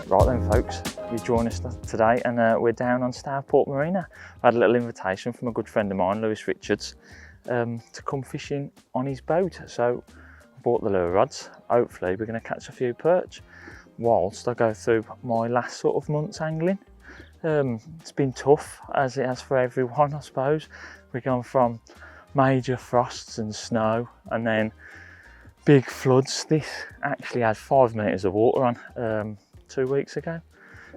Right then folks, you join us today and we're down on Stourport Marina. I had a little invitation from a good friend of mine, Lewis Richards, to come fishing on his boat. So I bought the lure rods. Hopefully we're going to catch a few perch whilst I go through my last sort of month's angling. It's been tough, as it has for everyone, I suppose. We've gone from major frosts and snow and then big floods. This actually had 5 meters of water on 2 weeks ago.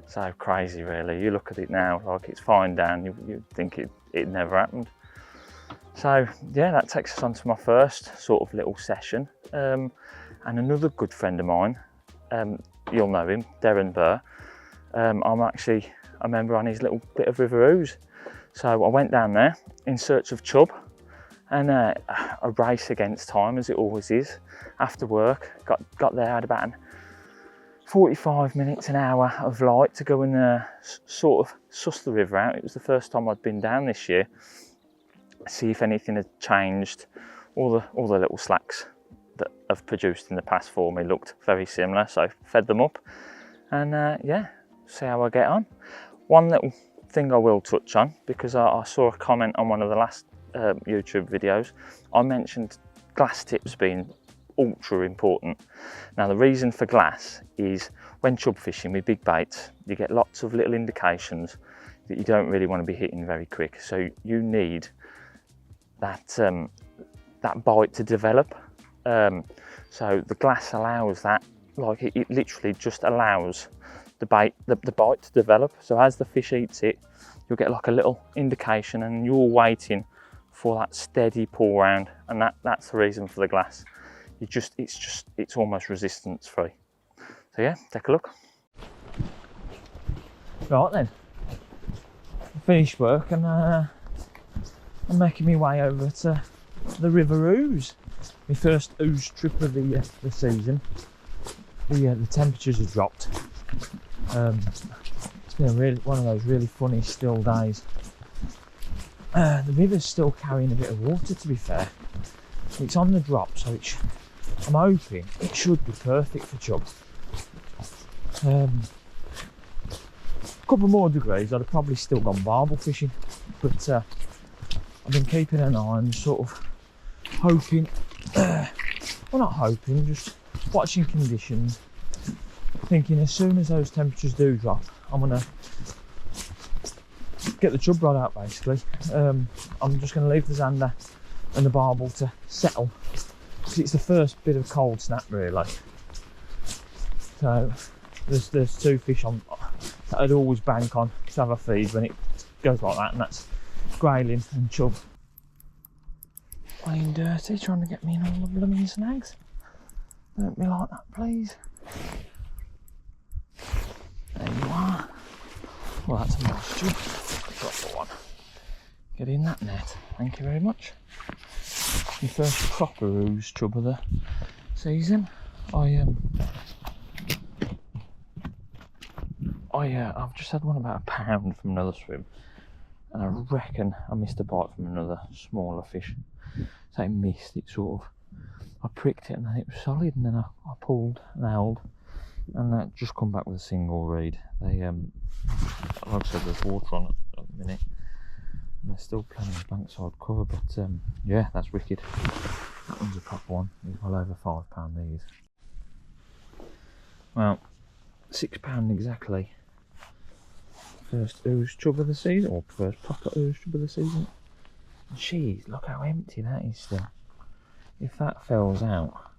So crazy really. You look at it now like it's fine down, you'd think it never happened. So yeah, that takes us on to my first sort of little session. And another good friend of mine, you'll know him, Darren Burr. I'm a member on his little bit of River Ooze. So I went down there in search of chub, and a race against time, as it always is. After work, got there, had about 45 minutes, an hour of light to go and sort of suss the river out. It was the first time I'd been down this year. See if anything had changed. All the little slacks that I've produced in the past for me looked very similar, so I fed them up, and yeah, see how I get on. One little thing I will touch on, because I saw a comment on one of the last YouTube videos. I mentioned glass tips being ultra important. Now the reason for glass is when chub fishing with big baits, you get lots of little indications that you don't really want to be hitting very quick. So you need that that bite to develop. So the glass allows that, like it literally just allows the bite to develop. So as the fish eats it, you'll get like a little indication, and you're waiting for that steady pull round, and that's the reason for the glass. It's almost resistance free. So yeah, take a look. Right then, finished work and I'm making my way over to the River Ooze. My first ooze trip of the season. The temperatures have dropped. It's been one of those really funny still days. The river's still carrying a bit of water, to be fair. It's on the drop, so I'm hoping it should be perfect for chub. A couple more degrees, I'd have probably still gone barbel fishing, but I've been keeping an eye and sort of hoping, well not hoping, just watching conditions, thinking as soon as those temperatures do drop, I'm gonna get the chub rod out basically. I'm just gonna leave the zander and the barbel to settle, because it's the first bit of cold snap really. So there's two fish on that I'd always bank on to have a feed when it goes like that, and that's grayling and chub. Playing dirty, trying to get me in all the blooming snags. Don't be like that, please. There you are. Well, that's a nice chub. Proper one. Get in that net. Thank you very much. My first proper ooze chub of the season. I've just had one about £1 from another swim, and I reckon I missed a bite from another smaller fish. So I missed it sort of. I pricked it and then it was solid, and then I pulled and held, and that just come back with a single reed. They like I said, there's water on it at the minute, and there's still plenty of bankside cover, but yeah, that's wicked. That one's a proper one. He's well over £5 these. Well, £6 exactly. First ooze chub of the season, or first proper ooze chub of the season. Jeez, look how empty that is still. If that fells out,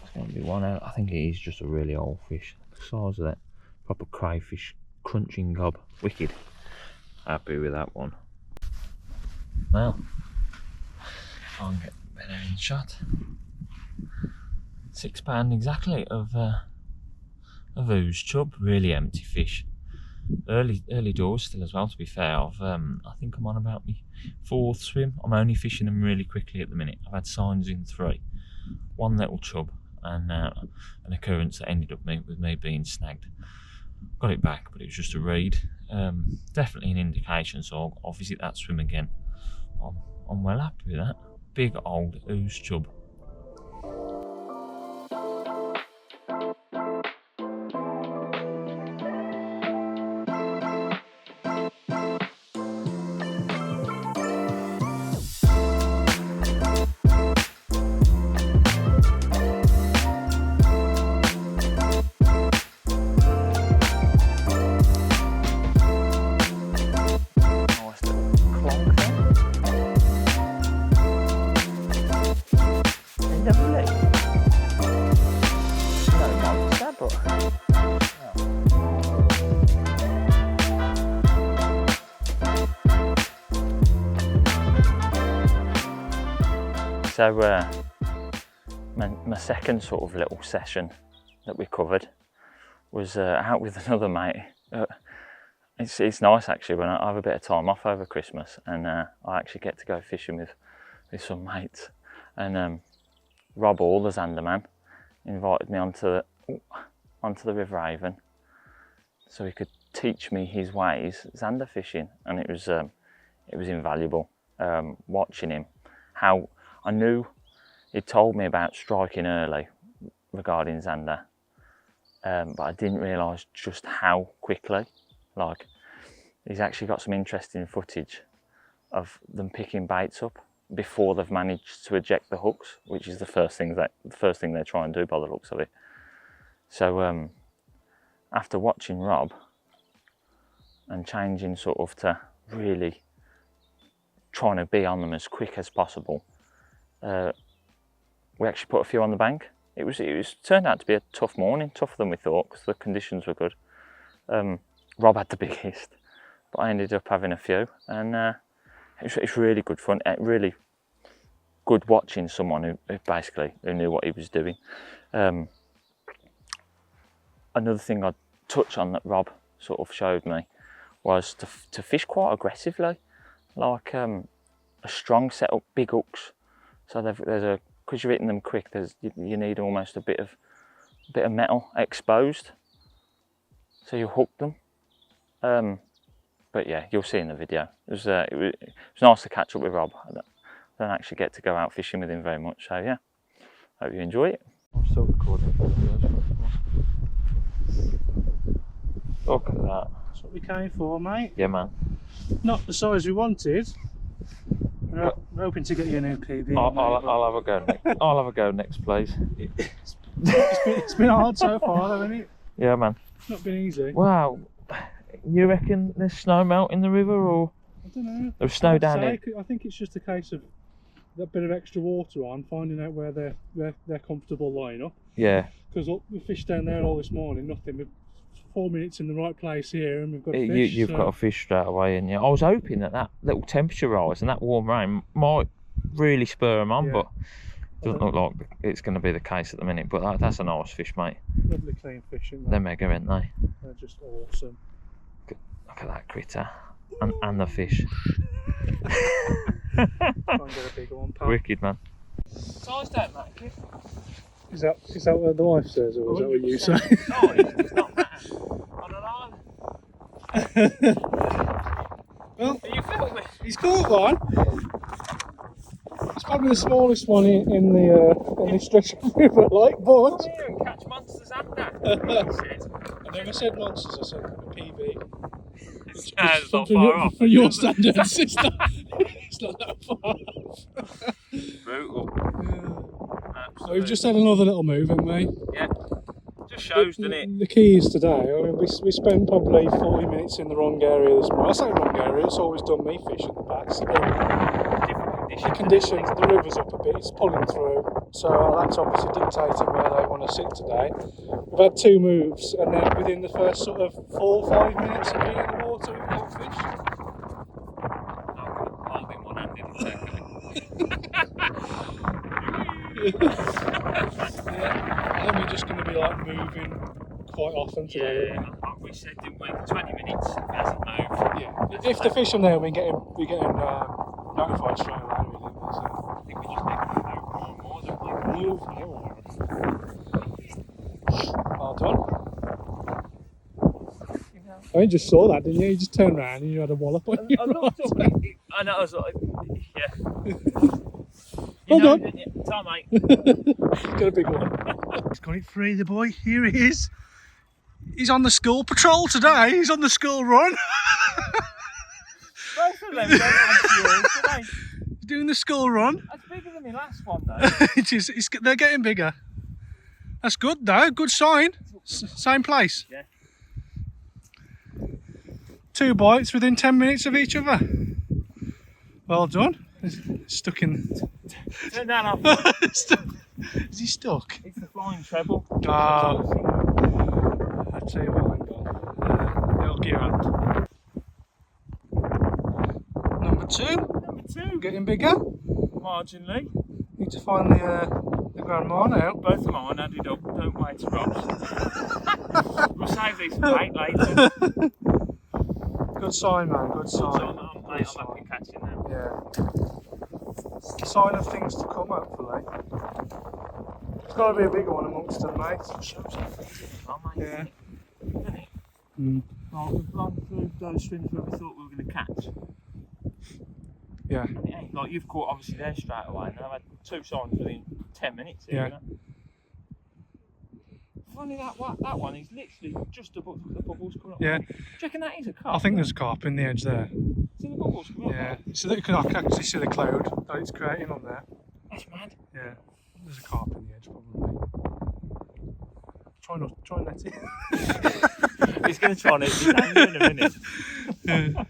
it's going to be one out. I think it is just a really old fish. The size of that proper crayfish crunching gob. Wicked. Happy with that one. Well, I'll get better in shot. £6 exactly of ooze chub. Really empty fish. Early doors still as well, to be fair. I think I'm on about my 4th swim. I'm only fishing them really quickly at the minute. I've had signs in 3. One little chub and an occurrence that ended up with me being snagged. Got it back, but it was just a reed. Definitely an indication, so I'll visit that swim again. I'm well happy with that. Big old ooze chub. sad, but so my second sort of little session that we covered was out with another mate. It's nice actually when I have a bit of time off over Christmas, and I actually get to go fishing with some mates. And Rob Hall, the Zander man, invited me onto the River Avon so he could teach me his ways Zander fishing, and it was invaluable watching him. How I knew he'd told me about striking early regarding Zander, but I didn't realise just how quickly. Like, he's actually got some interesting footage of them picking baits up before they've managed to eject the hooks, which is the first thing they try and do by the looks of it. So after watching Rob and changing sort of to really trying to be on them as quick as possible, we actually put a few on the bank. It was turned out to be a tough morning, tougher than we thought because the conditions were good. Rob had the biggest, but I ended up having a few, and it's really good fun. Really good watching someone who knew what he was doing. Another thing I'd touch on that Rob sort of showed me was to fish quite aggressively, like a strong setup, big hooks. So because you're hitting them quick, you need almost a bit of metal exposed, so you hook them. But yeah, you'll see in the video. It was nice to catch up with Rob. I don't actually get to go out fishing with him very much, so yeah, hope you enjoy it. I'm still recording. Look at that. That's what we came for, mate. Yeah, man. Not the size we wanted. We're hoping to get you a new PB. I'll have a go next. I'll have a go next, please. It's been hard so far, though, hasn't it? Yeah, man. It's not been easy. Wow. You reckon there's snow melt in the river, or? I don't know. There's snow down here. I think it's just a case of that bit of extra water on, finding out where they're comfortable lying up. Yeah. Because we fished down there all this morning, nothing. We're 4 minutes in the right place here, and we've got a fish. You've got a fish straight away, and I was hoping that little temperature rise and that warm rain might really spur them on, but it doesn't look like it's going to be the case at the minute. But that's a nice fish, mate. Lovely clean fish, isn't they? They're mega, aren't they? They're just awesome. Look at that critter and the fish. Try and get a bigger one, pal. Wicked, man. Size that, mate. Is that what the wife says, or is that what you say? No, it's not that. On an island. Well, are you filming? He's caught one. It's probably the smallest one in the stretch of river, like, but. Come here and catch monsters and that. I never said monsters, I said a PB. It's not far off. For your standards, it's not that far off. Brutal. So we've just had another little move, haven't we? Yeah. Just shows, doesn't it? The key is today. I mean, we spent probably 40 minutes in the wrong area this morning. I say wrong area, it's always done me fish at the backs. The conditions, the river's up a bit, it's pulling through. So that's obviously dictating where they want to sit today. We've had 2 moves, and then within the first sort of 4 or 5 minutes of being in the water, we've got fish. I've been one-handed exactly. Yeah, and then we're just going to be like moving quite often today. Yeah, like we said, didn't we? 20 minutes, it hasn't moved. Yeah, if the fish are there, we're getting notified straight away, really. So. I think we just need to move more and more, don't we? Move more. Well done. Oh, you just saw that, didn't you? You just turned around and you had a wallop on you. I looked up and I know, I was like, yeah. Hold on. Time, mate. Got a big one. He's got it free, the boy. Here he is. He's on the school patrol today. He's on the school run. Both of them don't have fuel today. He's doing the school run. That's bigger than the last one, though. It is. They're getting bigger. That's good, though. Good sign. Same place. Yeah. 2 bites within 10 minutes of each other. Well done. Stuck in. Turn that off. Is he stuck? It's the flying treble. Oh. tell you what, hang on. It'll gear hand. Number two. Number 2. Getting bigger. Marginally. Need to find the grandma now. Both of mine added up. Don't wait, Ross. We'll save these for weight later. Good sign, man. Good sign. So I'm happy catching them. Yeah. Sign of things to come, hopefully. There's got to be a bigger one amongst them, mate. Yeah. Well, we've gone through those swims where we thought we were going to catch. Yeah. And it ain't like you've caught obviously there straight away, and I've had 2 signs within 10 minutes here. Yeah. You know? Funny that one is literally just above the bubbles coming up. Yeah. Do you reckon that is a carp? I think there's a carp in the edge there. See the bubbles coming up? Yeah. So that you can actually see the cloud that it's creating on there. That's mad. Yeah. There's a carp in the edge, probably. Try and net it. He's going to try and hit his hand in a minute. Yeah.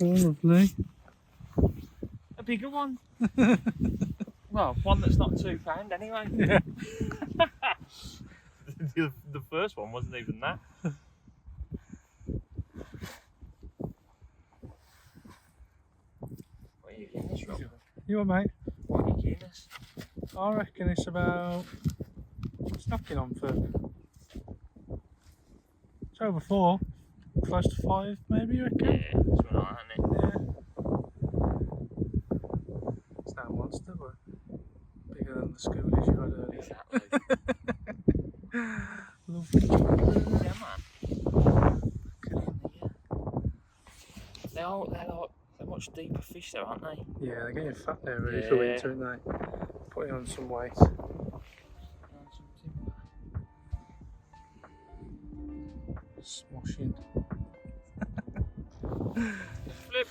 Oh, lovely. A bigger one. Well, one that's not £2 anyway. Yeah. The first one wasn't even that. What are you getting this, Rob? You what, mate? What are you getting this? I reckon it's about. It's knocking on for. It's over 4. Close to 5, maybe, you reckon? Yeah, it's one eye, isn't it? Yeah. It's that monster, but bigger than the schoolies you had earlier. Exactly. Lovely. Yeah, man. They're much deeper fish though, aren't they? Yeah, they're getting fat there ready Yeah. for winter, aren't they? Putting on some weight. Smoshing. Flip.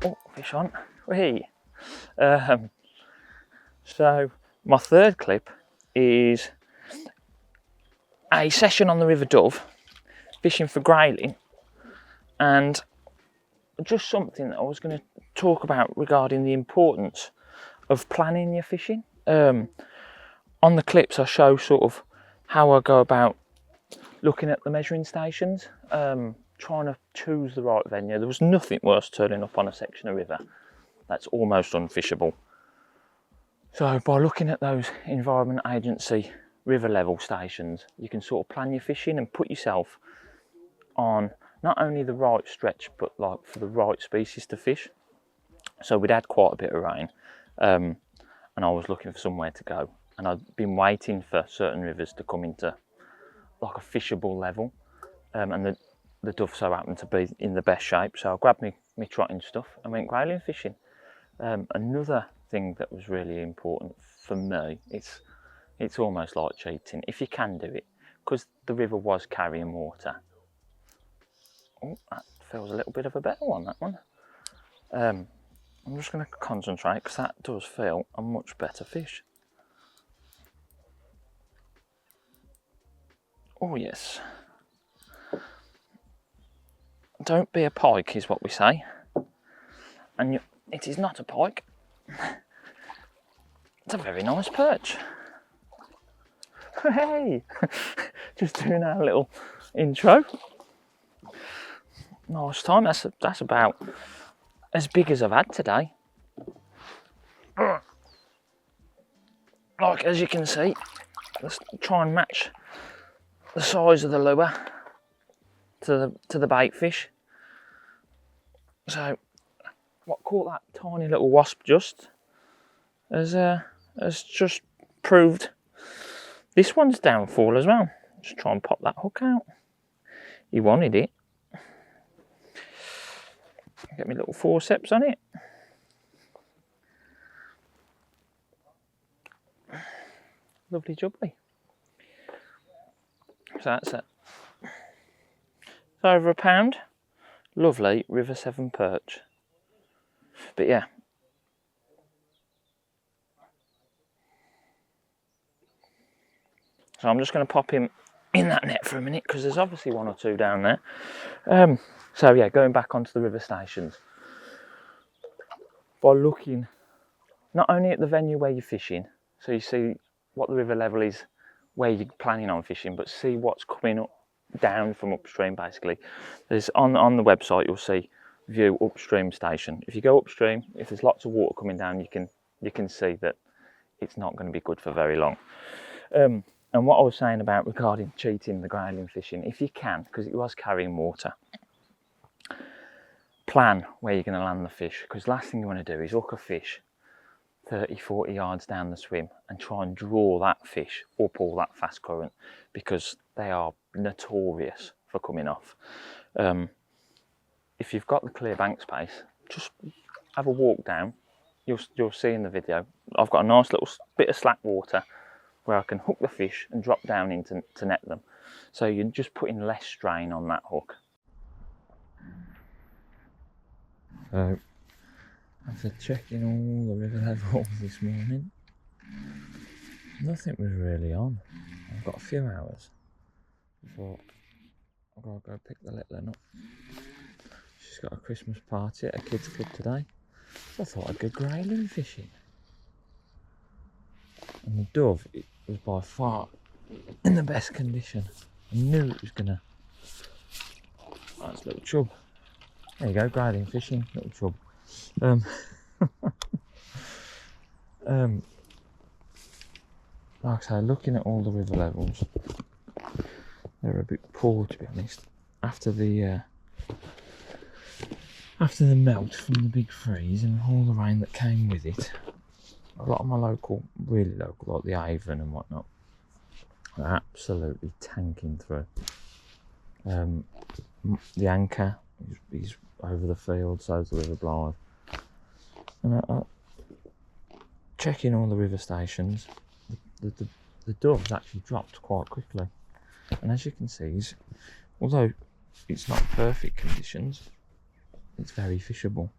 Oh, fish on. Whee. So my third clip is a session on the River Dove, fishing for grayling, and just something that I was going to talk about regarding the importance of planning your fishing. On the clips I show sort of how I go about looking at the measuring stations, trying to choose the right venue. There was nothing worse turning up on a section of river that's almost unfishable. So by looking at those Environment Agency river level stations, you can sort of plan your fishing and put yourself on not only the right stretch, but like for the right species to fish. So we'd had quite a bit of rain, and I was looking for somewhere to go, and I'd been waiting for certain rivers to come into like a fishable level, and the Dove so happened to be in the best shape, so I grabbed me trotting stuff and went grayling fishing. Another thing that was really important for me, it's almost like cheating if you can do it, because the river was carrying water. Oh, that feels a little bit of a better one, that one. I'm just going to concentrate because that does feel a much better fish. Oh yes. Don't be a pike is what we say. And it is not a pike. It's a very nice perch. Hey! Just doing our little intro. Nice time. That's about as big as I've had today. Like as you can see, let's try and match the size of the lure to the bait fish. So what caught that tiny little wasp just has just proved this one's downfall as well. Just try and pop that hook out. He wanted it. Get my little forceps on it. Lovely jubbly. So that's it. It's over £1. Lovely River 7 perch. But yeah. So I'm just going to pop him in that net for a minute because there's obviously one or two down there. So yeah, going back onto the river stations. By looking not only at the venue where you're fishing, so you see what the river level is where you're planning on fishing, but see what's coming up down from upstream basically. There's on the website you'll see view upstream station. If you go upstream, if there's lots of water coming down, you can see that it's not going to be good for very long. And what I was saying about regarding cheating the grayling fishing, if you can, because it was carrying water, plan where you're going to land the fish, because last thing you want to do is hook a fish 30-40 yards down the swim and try and draw that fish up all that fast current, because they are notorious for coming off. If you've got the clear bank space, just have a walk down. You'll see in the video, I've got a nice little bit of slack water where I can hook the fish and drop down into to net them. So you're just putting less strain on that hook. So after checking all the river levels this morning, nothing was really on. I've got a few hours before I've got to go pick the little one up. She's got a Christmas party at a kids club today, so I thought I'd go grayling fishing. And the dove, it was by far in the best condition. I knew it was gonna. Oh, it's little chub. There you go, grayling fishing, little chub. Like I say, looking at all the river levels, they're a bit poor to be honest. After the melt from the big freeze and all the rain that came with it, a lot of my really local, like the Avon and whatnot, are absolutely tanking through. The anchor is over the field, so's the River Blythe. And checking all the river stations, the dove's actually dropped quite quickly. And as you can see, although it's not perfect conditions, it's very fishable.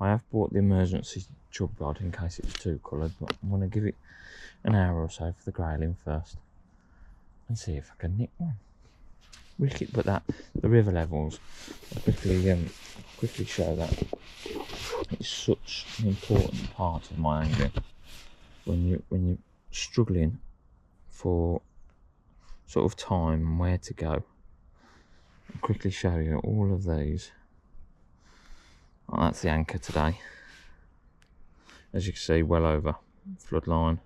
I have bought the emergency chub rod in case it was too coloured, but I'm going to give it an hour or so for the grayling first and see if I can nick one. Wicked, but the river levels, I'll quickly show that it's such an important part of my angling. When you're struggling for sort of time and where to go, I'll quickly show you all of these. Oh, that's the anchor today. As you can see, well over flood line.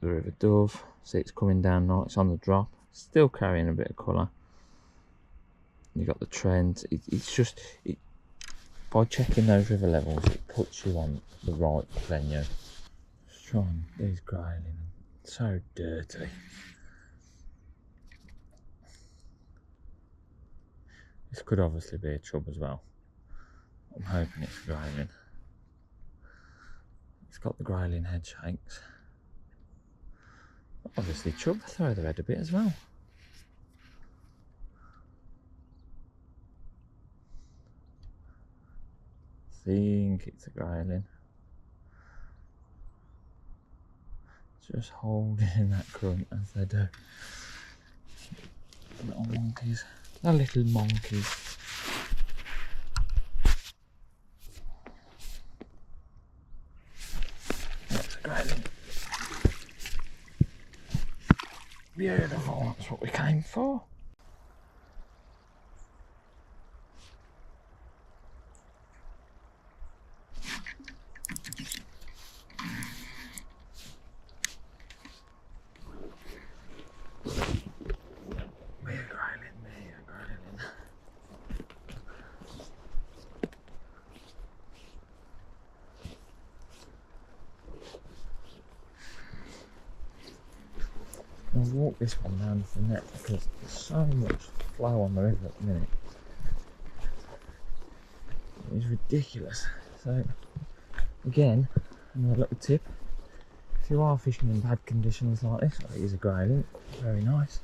The River Dove, see it's coming down now, it's on the drop, still carrying a bit of colour. You got the trend, it's just, by checking those river levels, it puts you on the right venue. Just trying these grayling, so dirty. This could obviously be a chub as well. I'm hoping it's grayling. It's got the grayling head shakes. Obviously chub, throw the head a bit as well. Think it's a grayling. Just holding in that current as they do. Little monkeys. They're little monkeys. That's a grayling. Beautiful, that's what we came for. I'll walk this one down to the net because there's so much flow on the river at the minute. It's ridiculous. So again, another little tip, if you are fishing in bad conditions like this, like here's a grayling, very nice.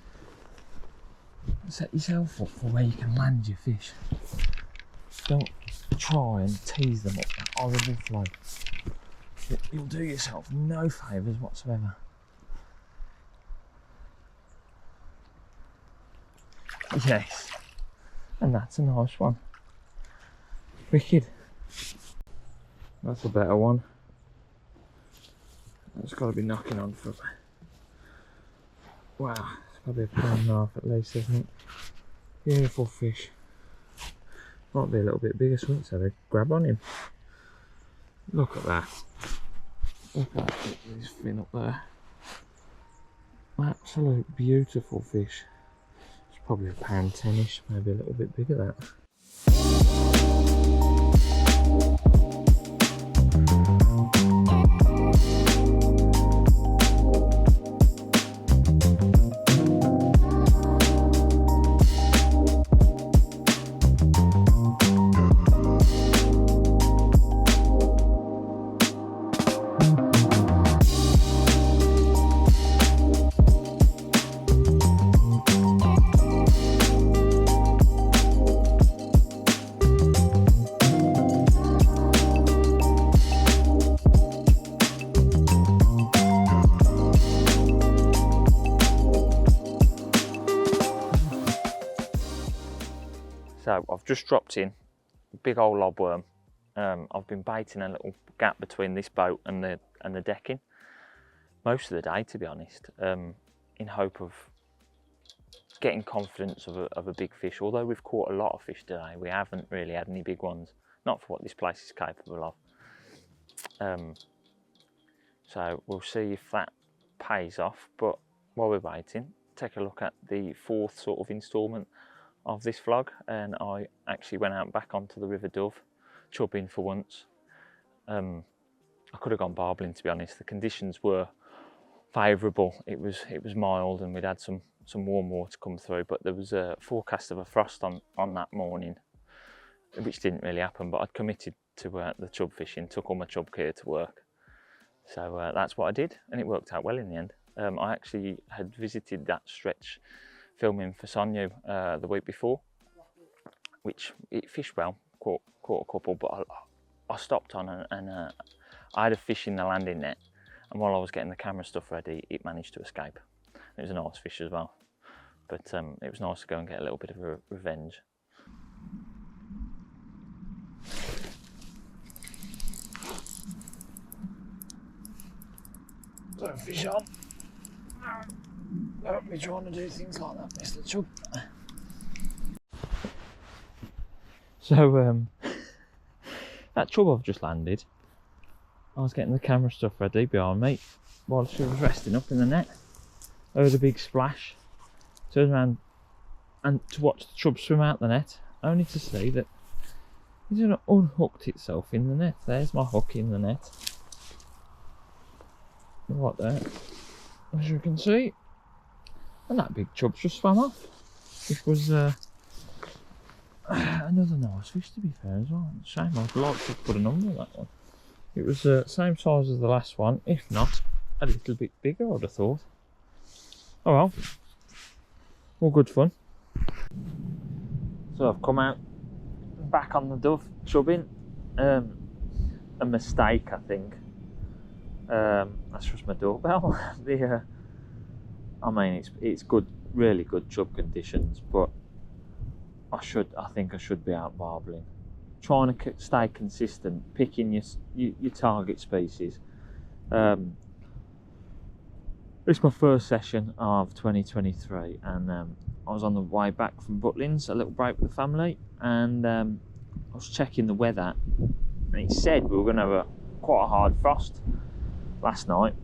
set yourself up for where you can land your fish. Don't try and tease them up that horrible flow. You'll do yourself no favours whatsoever. Yes, and that's a nice one. Wicked. That's a better one. It's got to be knocking on for. Wow, it's got to be a pound and a half at least, isn't it? Beautiful fish. Might be a little bit bigger, so let's have a grab on him. Look at that. Look at his fin up there. Absolute beautiful fish. It's probably a pound 10ish, maybe a little bit bigger that. So I've just dropped in a big old lobworm. I've been baiting a little gap between this boat and the decking most of the day, to be honest, in hope of getting confidence of a big fish. Although we've caught a lot of fish today, we haven't really had any big ones, not for what this place is capable of. So we'll see if that pays off. But while we're waiting, take a look at the fourth sort of instalment of this vlog, and I actually went out back onto the River Dove, chubbing for once. I could have gone barbelling, to be honest. The conditions were favourable. It was mild, and we'd had some warm water come through, but there was a forecast of a frost on that morning, which didn't really happen. But I'd committed to the chub fishing, took all my chub gear to work, so that's what I did, and it worked out well in the end. I actually had visited that stretch filming for Sonyu the week before, which it fished well, caught a couple, but I stopped on and I had a fish in the landing net, and while I was getting the camera stuff ready, it managed to escape. It was a nice fish as well, but it was nice to go and get a little bit of a revenge. Don't fish on. Don't be trying to do things like that, Mr. Chub. So, that chub I've just landed, I was getting the camera stuff ready behind me while she was resting up in the net. I heard a big splash, turned around and to watch the chub swim out the net, only to see that it unhooked itself in the net. There's my hook in the net. Right there, as you can see. And that big chub just swam off. It was another nice fish, to be fair, as well. Shame, I'd like to put a number on that one. It was the same size as the last one, if not a little bit bigger, I'd have thought. Oh well, all good fun. So I've come out back on the Dove chubbing. A mistake, I think. That's just my doorbell. I mean, it's good, really good chub conditions, but I think I should be out barbelling, trying to stay consistent, picking your target species. It's my first session of 2023, and I was on the way back from Butlins, a little break with the family, and I was checking the weather, and it said we were going to have quite a hard frost last night.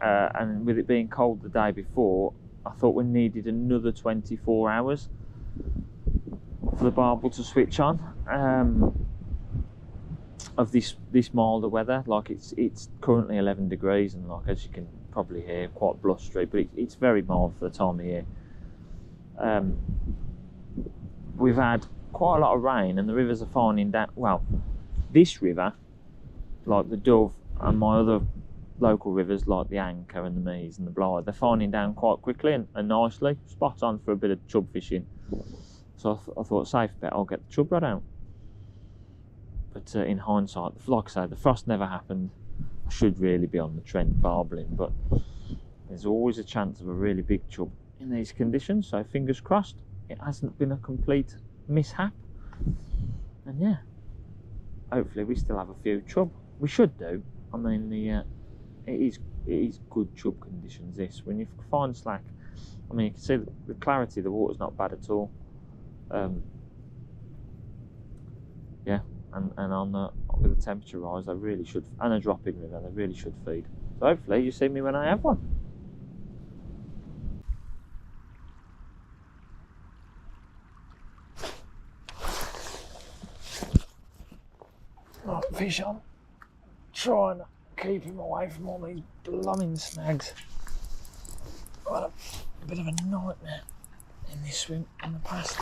And with it being cold the day before, I thought we needed another 24 hours for the barbel to switch on, of this milder weather. Like it's currently 11 degrees, and like, as you can probably hear, quite blustery, but it's very mild for the time of year. We've had quite a lot of rain, and the rivers are finding that, well, this river, like the Dove and my other local rivers like the Anchor and the Mease and the Blythe, they're finding down quite quickly and nicely, spot on for a bit of chub fishing. So I thought, safe bet, I'll get the chub rod out. But in hindsight, like I say, the frost never happened. I should really be on the trend barbelling, but there's always a chance of a really big chub in these conditions, so fingers crossed it hasn't been a complete mishap. And yeah, hopefully we still have a few chub. We should do. I mean, it is good chub conditions this. When you find slack, I mean, you can see the clarity of the water's not bad at all. Yeah, and with the temperature rise, they really should, and a dropping river, they really should feed. So hopefully you see me when I have one. Right, fish on. Trying to keep him away from all these blooming snags. I had a bit of a nightmare in this swim in the past.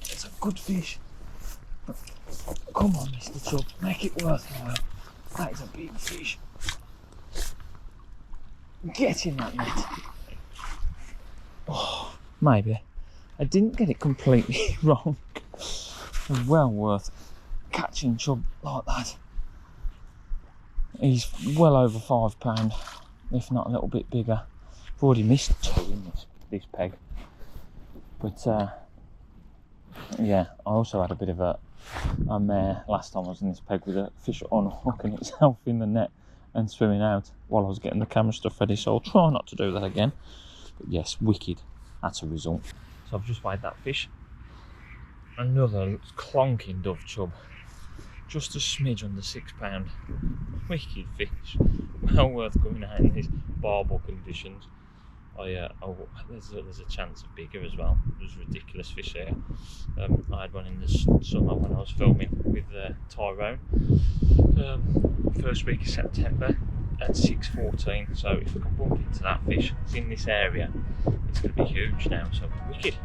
It's a good fish. But come on, Mr. Chub, make it worthwhile. That is a big fish. Get in that net. Oh, maybe. I didn't get it completely wrong. Well worth catching chub like that. He's well over £5, if not a little bit bigger. I've already missed 2 in this peg. But yeah, I also had a bit of a mare last time I was in this peg with a fish unhooking itself in the net and swimming out while I was getting the camera stuff ready, so I'll try not to do that again. But yes, wicked, that's a result. So I've just weighed that fish. Another clonking dove chub. Just a smidge under £6. Wicked fish. Well worth going out in these barbel conditions. There's a chance of bigger as well. There's ridiculous fish here. I had one in the summer when I was filming with Tyrone. First week of September at 6.14. So if I can bump into that fish in this area, it's going to be huge now. So wicked.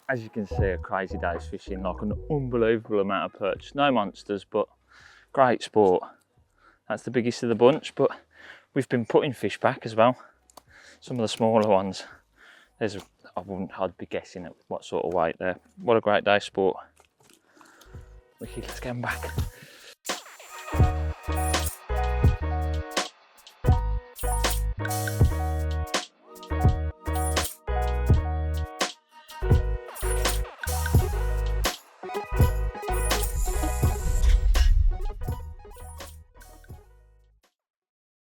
As you can see, a crazy day's fishing, like an unbelievable amount of perch. No monsters, but great sport. That's the biggest of the bunch, but we've been putting fish back as well. Some of the smaller ones. I'd be guessing at what sort of weight there. What a great day's sport. Wicked, let's get them back.